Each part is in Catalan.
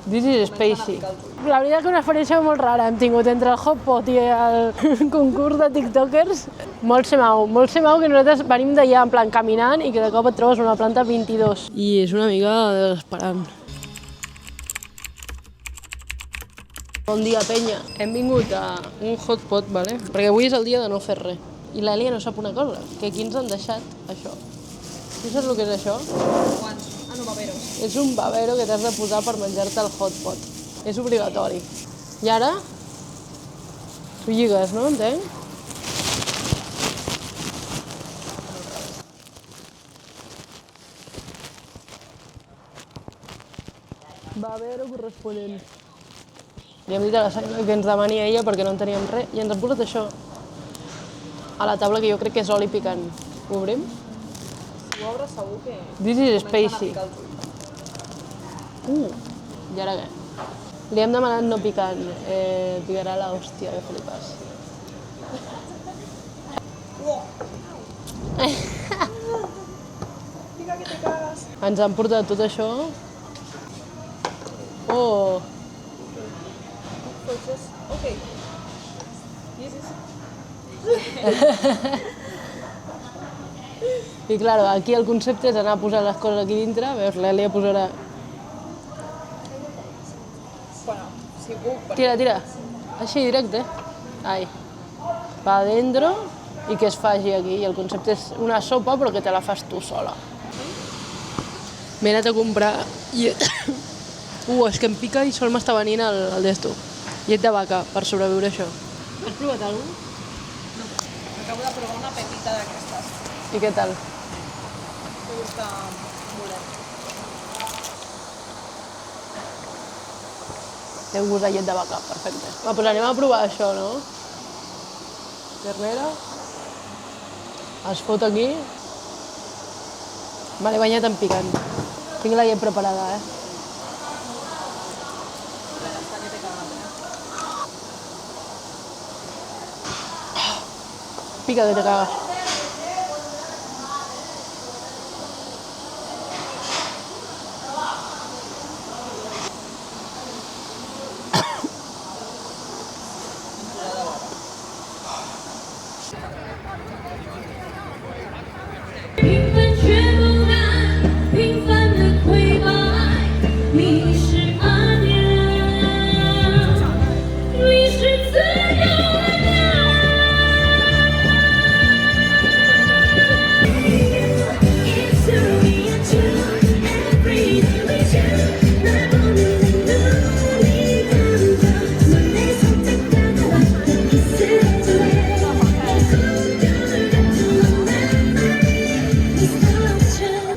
This is Spacey. La veritat que una experiència molt rara hem tingut entre el Hotpot i el concurs de tiktokers. Molt semau que nosaltres venim d'allà en plan caminant i que de cop et trobes una planta 22. I és una mica desesperant. Bon dia, penya. Hem vingut a un Hotpot, vale? Perquè avui és el dia de no fer res. I l'Èlia no sap una cosa, que aquí ens han deixat això. Tu saps el que és això? Quants? No, baberos. És un babero que t'has de posar per menjar-te el Hotpot. És obligatori. I ara? Tu lligues, no? Entenc? Babero corresponent. Li hem dit a la Saina que ens demani ella perquè no en teníem res i ens han posat això a la taula, que jo crec que és oli picant. Ho obrim? Si ho obres segur que... This is Spacey. I ara què? Li hem demanat no picant. Picarà l'hòstia, que flipes. Pica que te cagas. Ens han portat tot això. Oh! Pues just, okay. This is... I clar, aquí el concepte és anar a posar les coses aquí dintre. Veus, l'Èlia posarà... Bueno, si puc... Tira, tira. Així, directe. Ai. Pa dentro i que es faci aquí. I el concepte és una sopa, però que te la fas tu sola. M'he anat a comprar llet. És que em pica i sol m'està venint el d'esto. Llet de vaca, per sobreviure això. Has provat alguna cosa? No. Acabo de provar una pepita d'aquestes. I què tal? Me gusta molt. Té un gust de llet de vaca, perfecte. Va, doncs anem a provar això, no? Ternera. Es fot aquí. Me l'he banyat en picant. Tinc la llet preparada, Pica que te cagas.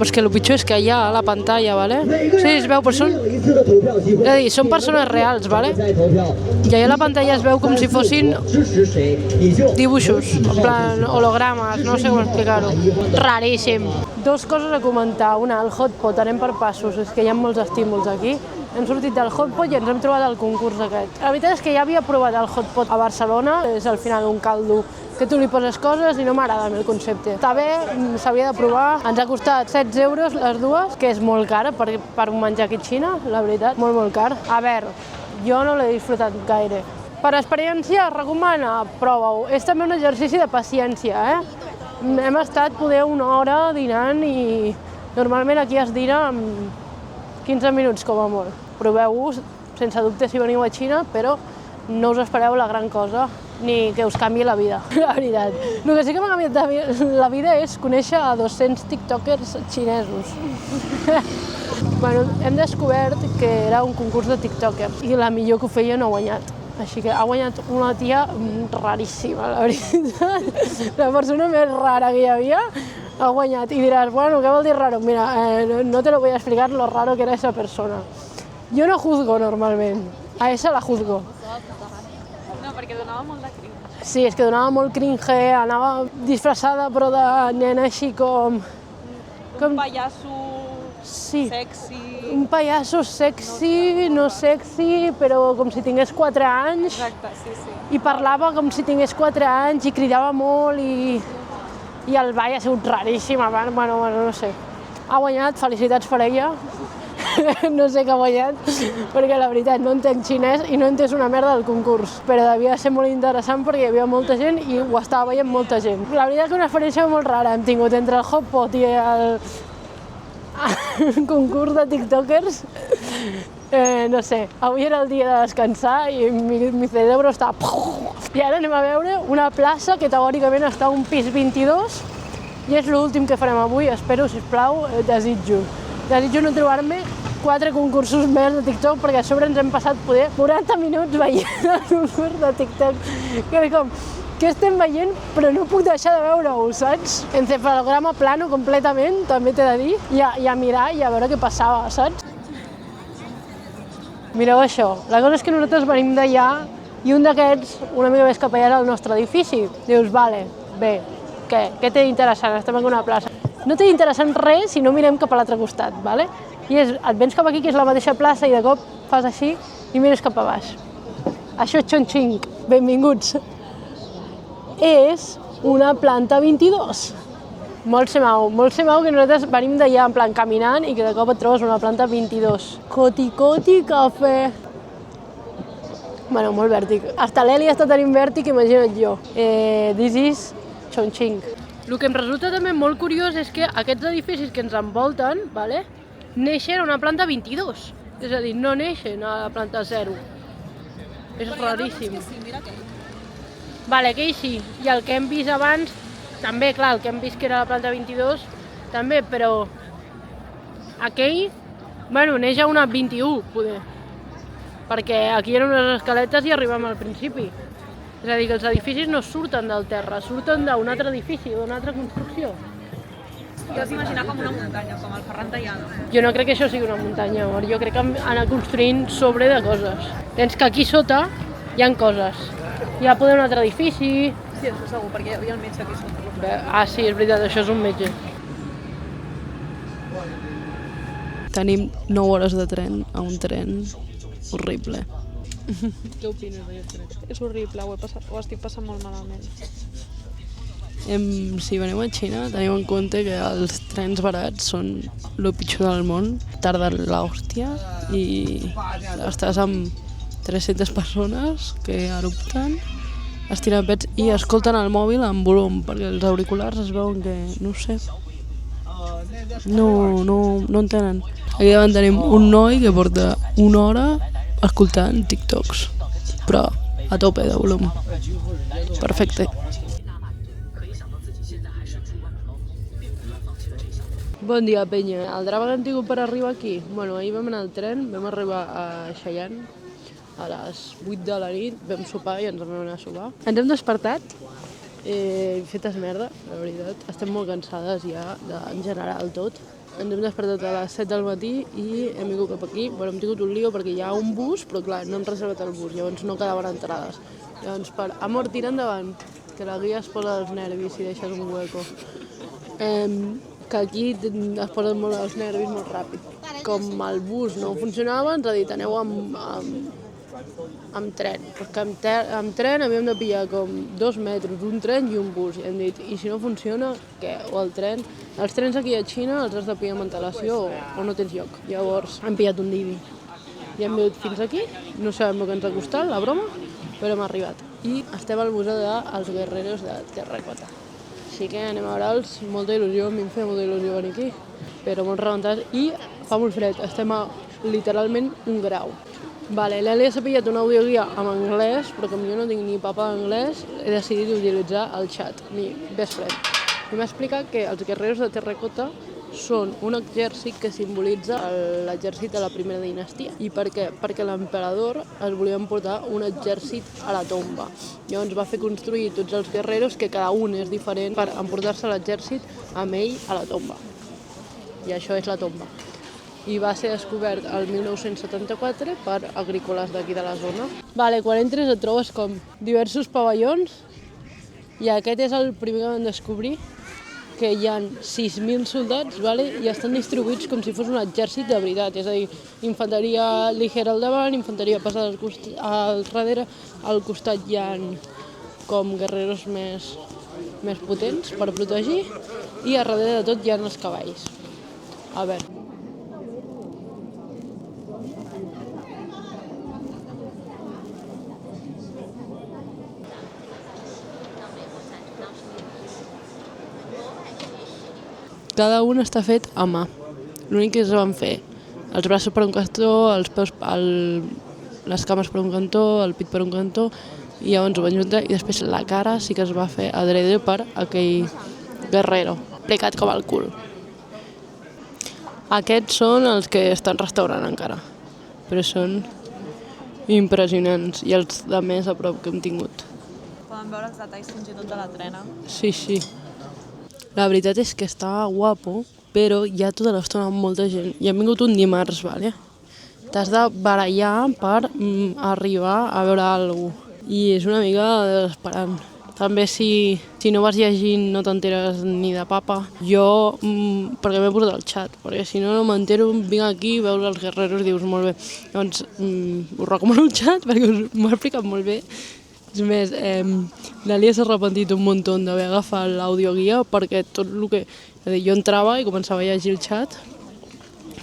Però és que el pitjor és que allà a la pantalla, ¿vale? Sí, es veu, però són... És a dir, són persones reals, ¿vale? I allà a la pantalla es veu com si fossin dibuixos, en plan hologrames, no sé com explicar-ho. Raríssim. Dos coses a comentar. Una, el Hotpot, anem per passos, és que hi ha molts estímuls aquí. Hem sortit del Hotpot i ens hem trobat el concurs aquest. La veritat és que ja havia provat el Hotpot a Barcelona, és al final un caldo que tu li poses coses i no m'agrada el concepte. Està bé, s'havia de provar. Ens ha costat 16 euros les dues, que és molt car per un menjar aquí a Xina, la veritat, molt, molt car. A veure, jo no l'he disfrutat gaire. Per experiència, recomana, prova-ho. És també un exercici de paciència, Hem estat poder una hora dinant i normalment aquí es dina en 15 minuts com a molt. Proveu-ho, sense dubte, si veniu a Xina, però no us espereu la gran cosa, ni que us canviï la vida, la veritat. El que sí que m'ha canviat la vida és conèixer a 200 tiktokers xinesos. Bueno, hem descobert que era un concurs de tiktokers i la millor que ho feia no ha guanyat. Així que ha guanyat una tia raríssima, la veritat. La persona més rara que hi havia ha guanyat. I diràs, bueno, què vol dir raro? Mira, no te lo voy a explicar lo raro que era esa persona. Jo no juzgo normalment, a esa la juzgo. No, perquè donava molt de cringe. Sí, és que donava molt cringe, anava disfressada però de nena així com... Un pallasso Sí, sexy... un pallasso sexy, no sexy, però com si tingués 4 anys. Exacte, sí, sí. I parlava com si tingués 4 anys i cridava molt i el ball ha sigut raríssim, bueno, no sé. Ha guanyat, felicitats per ella. no sé què ha guanyat, perquè la veritat no entenc xinès i no he entès una merda del concurs. Però devia ser molt interessant perquè hi havia molta gent i ho estava veient molta gent. La veritat que una experiència molt rara hem tingut entre el hotpot i el concurs de tiktokers. No sé, avui era el dia de descansar i mi cerebro està... I ara anem a veure una plaça que teòricament està a un pis 22 i és l'últim que farem avui, espero, sisplau, desitjo no trobar-me 4 concursos més de TikTok perquè a sobre ens hem passat poder 40 minuts veient el concurs de TikTok. Que com, què estem veient? Però no puc deixar de veure-ho, saps? Encefalograma plano completament, també t'he de dir, i a mirar i a veure què passava, saps? Mireu això, la cosa és que nosaltres venim d'allà i un d'aquests, una mica més cap allà, era el nostre edifici. Dius, vale, bé, què té d'interessant? Estem en una plaça. No té d'interessant res si no mirem cap a l'altre costat, vale? I et vens cap aquí, que és la mateixa plaça, i de cop fas així i mires cap a baix. Això és Chongqing, benvinguts. És una planta 22. Molt semau que nosaltres venim d'allà en plan caminant i que de cop et trobes una planta 22. Coti cafè. Bueno, molt vèrtic. Hasta l'Eli està tenint vèrtic, imagina't jo. This is Chongqing. El que em resulta també molt curiós és que aquests edificis que ens envolten, vale, neixen a una planta 22. És a dir, no neixen a la planta 0. És raríssim. Vale, aquell sí. I el que hem vist abans, també, clar, el que hem vist que era la planta 22, també, però aquell, bueno, neix a una 21, poder. Perquè aquí eren unes escaletes i arribem al principi. És a dir, que els edificis no surten del terra, surten d'un altre edifici, d'una altra construcció. Jo us imaginava com una muntanya, com el Ferran Tallado. Jo no crec que això sigui una muntanya, amor. Jo crec que han anat construint sobre de coses. Tens que aquí sota hi ha coses. Hi ha poder un altre edifici... Sí, això segur, perquè hi havia el metge aquí sota. Ah, sí, és veritat, això és un metge. Tenim 9 hores de tren a un tren horrible. Què opines d'aquest tren? És horrible, ho estic passant molt malament. Si venim a Xina, tenim en compte que els trens barats són el pitjor del món. Tarden l'hòstia i estàs amb 300 persones que erupten, estiren pets i escolten el mòbil amb volum, perquè els auriculars es veuen que, no sé, no entenen. Aquí davant tenim un noi que porta una hora escoltant TikToks, però a tope de volum. Perfecte. Bon dia, penya. El drama que hem tingut per arribar aquí? Bueno, ahir vam anar al tren, vam arribar a Cheyenne a les 8 de la nit, vam sopar i ens vam anar a sopar. Ens hem despertat, fetes merda, la veritat. Estem molt cansades ja, en general tot. Ens hem despertat a les 7 del matí i hem vingut cap aquí. Bueno, hem tingut un lío perquè hi ha un bus, però clar, no hem reservat el bus, llavors no quedaven entrades. Llavors, per amor, tira endavant, que la guia es posa als nervis i deixes un hueco. Que aquí es posen molt els nervis molt ràpid. Com el bus no funcionava, ens ha dit aneu amb tren. Perquè amb tren havíem de pillar com 2 metres, un tren i un bus. I hem dit, i si no funciona, què? O el tren? Els trens aquí a Xina els has de pillar amb antelació o no tens lloc. Llavors hem pillat un Didi. I hem vingut fins aquí, no sabem el que ens ha costat, la broma, però hem arribat. I estem al museu dels guerreros de terracota. Així que anem a veure'ls, molta il·lusió, a mi em feia molta il·lusió venir aquí, però molt rebentats i fa molt fred, estem a literalment 1 grau. Vale, l'Èlia s'ha pillat una audioguia en anglès, però com jo no tinc ni papa d'anglès, he decidit utilitzar el xat, mi best friend. I m'ha explicat que els guerreros de terracota són un exèrcit que simbolitza l'exèrcit de la primera dinastia. I per què? Perquè l'emperador es volia emportar un exèrcit a la tomba. Llavors va fer construir tots els guerreros, que cada un és diferent, per emportar-se l'exèrcit amb ell a la tomba. I això és la tomba. I va ser descobert el 1974 per agrícoles d'aquí de la zona. Vale, quan entres et trobes com diversos pavellons i aquest és el primer que vam descobrir, que hi ha 6.000 soldats, vale? I estan distribuïts com si fos un exèrcit de veritat, és a dir, infanteria ligera al davant, infanteria pesada al darrere, al costat hi ha com guerreros més potents per protegir i a darrere de tot hi ha els cavalls. A veure. cada un està fet a mà. L'únic que es van fer els braços per un cantó, els peus, les cames per un cantó, el pit per un cantó, i llavors ho van juntar, i després la cara sí que es va fer adrede per aquell guerrero, plicat com el cul. Aquests són els que estan restaurant encara, però són impressionants, i els de més a prop que hem tingut. Poden veure els detalls fins i tot de la trena. Sí. La veritat és que està guapo, però hi ha tota l'estona molta gent. I hem vingut un dimarts, vale? T'has de barallar per arribar a veure alguna cosa. I és una mica desesperant. També si no vas llegint no t'enteres ni de papa. Jo, perquè m'he posat al xat, perquè si no m'entero, vinc aquí, veus els guerreros i dius molt bé. Llavors, us recomano el xat perquè m'ho ha explicat molt bé. És més, l'Alia s'ha arrepentit un muntó d'haver agafat l'audioguia perquè tot el que... És a dir, jo entrava i començava a llegir el xat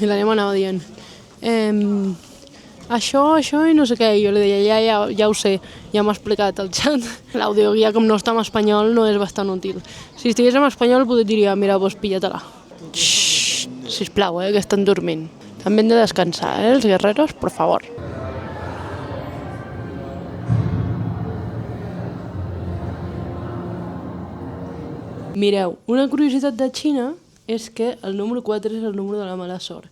i l'Alia m'anava dient això i no sé què, i jo li deia ja ho sé, ja m'ha explicat el xat. L'audioguia, com no està en espanyol, no és bastant útil. Si estigués en espanyol potser diria, mira, doncs pilla-te-la. Sisplau, que estan dormint. També hem de descansar, els guerreros, por favor. Mireu, una curiositat de Xina és que el número 4 és el número de la mala sort.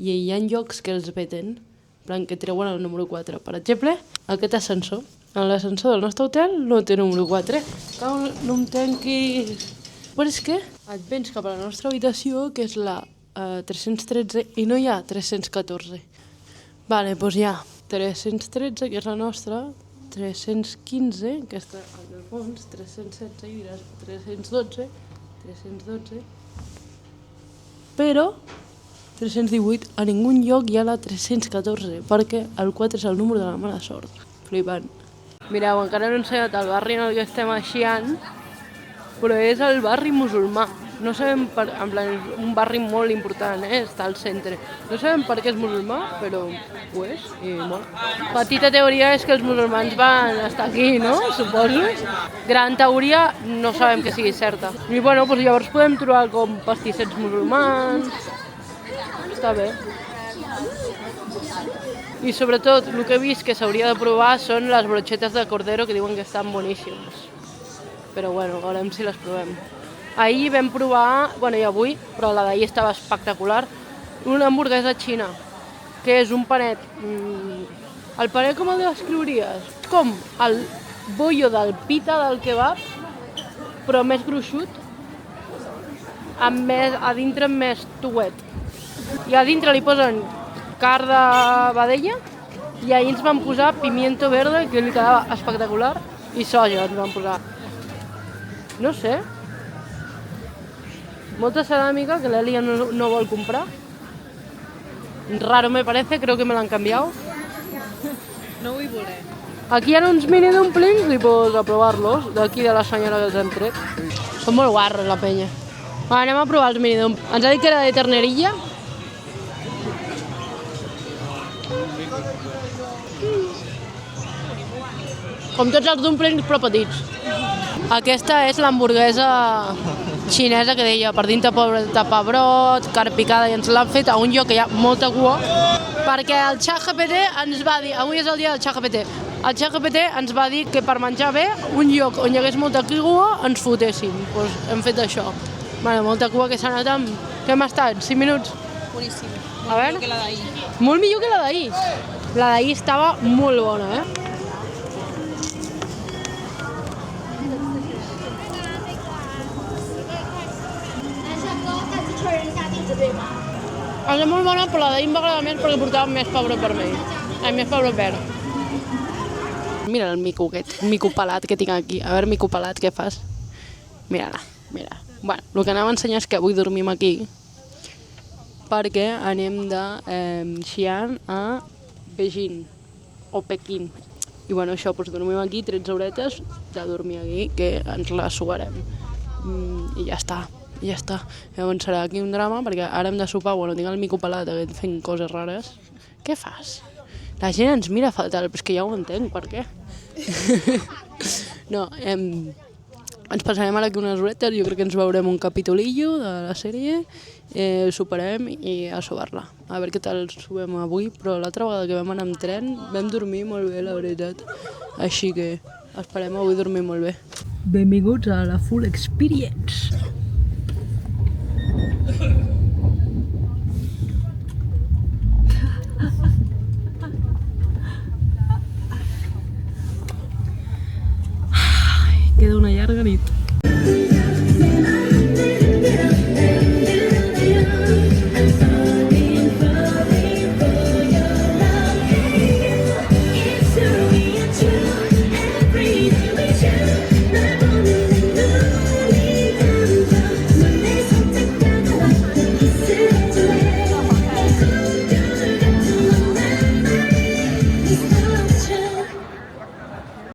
I hi ha llocs que els veten, que treuen el número 4. Per exemple, aquest ascensor. L'ascensor del nostre hotel no té número 4. No em tanquis. Però és que et vens cap a la nostra habitació, que és la 313, i no hi ha 314. Vale, doncs hi ha 313, que és la nostra, 315, que està al fons, 316, i diràs 312, però 318, a ningú lloc hi ha la 314, perquè el 4 és el número de la mala sort. Flipant. Mireu, encara no he ensenyat el barri en el que estem a Xi'an, però és el barri musulmà. No sabem en plan, és un barri molt important, està al centre. No sabem per què és musulmà, però ho és, i molt. Petita teoria és que els musulmans van estar aquí, no? Suposo. Gran teoria, no sabem que sigui certa. I bueno, doncs llavors podem trobar com pastissets musulmans. Està bé. I sobretot, el que he vist que s'hauria de provar són les brochetes de cordero, que diuen que estan boníssimes. Però bueno, veurem si les provem. Ahir vam provar, i avui, però la d'ahir estava espectacular, una hamburguesa xina, que és un panet. El panet com el descriuries? Com el bollo del pita del kebab, però més gruixut, a dintre amb més tuet. I a dintre li posen carn de vedella, i ahir ens van posar pimiento verde, que li quedava espectacular, i soja ens van posar. No sé. Molta ceràmica que l'Elia no vol comprar. Raro me parece, creo que me l'han canviat. No vull voler. Aquí hi ha uns mini dumplings i pues a provar-los, d'aquí de la senyora que els hem tret. Són molt guarros, la penya. Va, anem a provar els mini dumplings. Ens ha dit que era de ternerilla. Com tots els dumplings, però petits. Aquesta és l'hamburguesa xinesa que deia, per dintre tapabrot, carn picada, i ens l'han fet a un lloc que hi ha molta cua, perquè el ChatGPT ens va dir, avui és el dia del ChatGPT, el ChatGPT ens va dir que per menjar bé, un lloc on hi hagués molta cua, ens fotéssim. Doncs hem fet això. Molta cua que s'ha anat amb... Què hem estat? 5 minuts? Boníssim. A veure? Millor que la d'ahir. Molt millor que la d'ahir. La d'ahir estava molt bona, És molt bona, però la d'ahir em va agradar més perquè portava més pebrot vermell. Més pebrot verd. Mira el mico aquest, mico pelat que tinc aquí. A veure, mico pelat, què fas? Mira-la, mira. Bueno, el que anava a ensenyar és que avui dormim aquí perquè anem de Xi'an a Beijing o Pequín. I bueno, això, doncs dormim aquí 13 horetes de dormir aquí, que ens la suarem. I ja està. I ja està. Llavors serà aquí un drama, perquè ara hem de sopar, tinc el mico pelat fent coses rares. Què fas? La gent ens mira fatal, però és que ja ho entenc, per què? No, ens passarem ara aquí unes horetes, jo crec que ens veurem un capitolillo de la sèrie, soparem i a sobar-la. A veure què tal subem avui, però l'altra vegada que vam anar amb tren vam dormir molt bé, la veritat. Així que esperem avui dormir molt bé. Benvinguts a la Full Experience. Queda una llarga nit.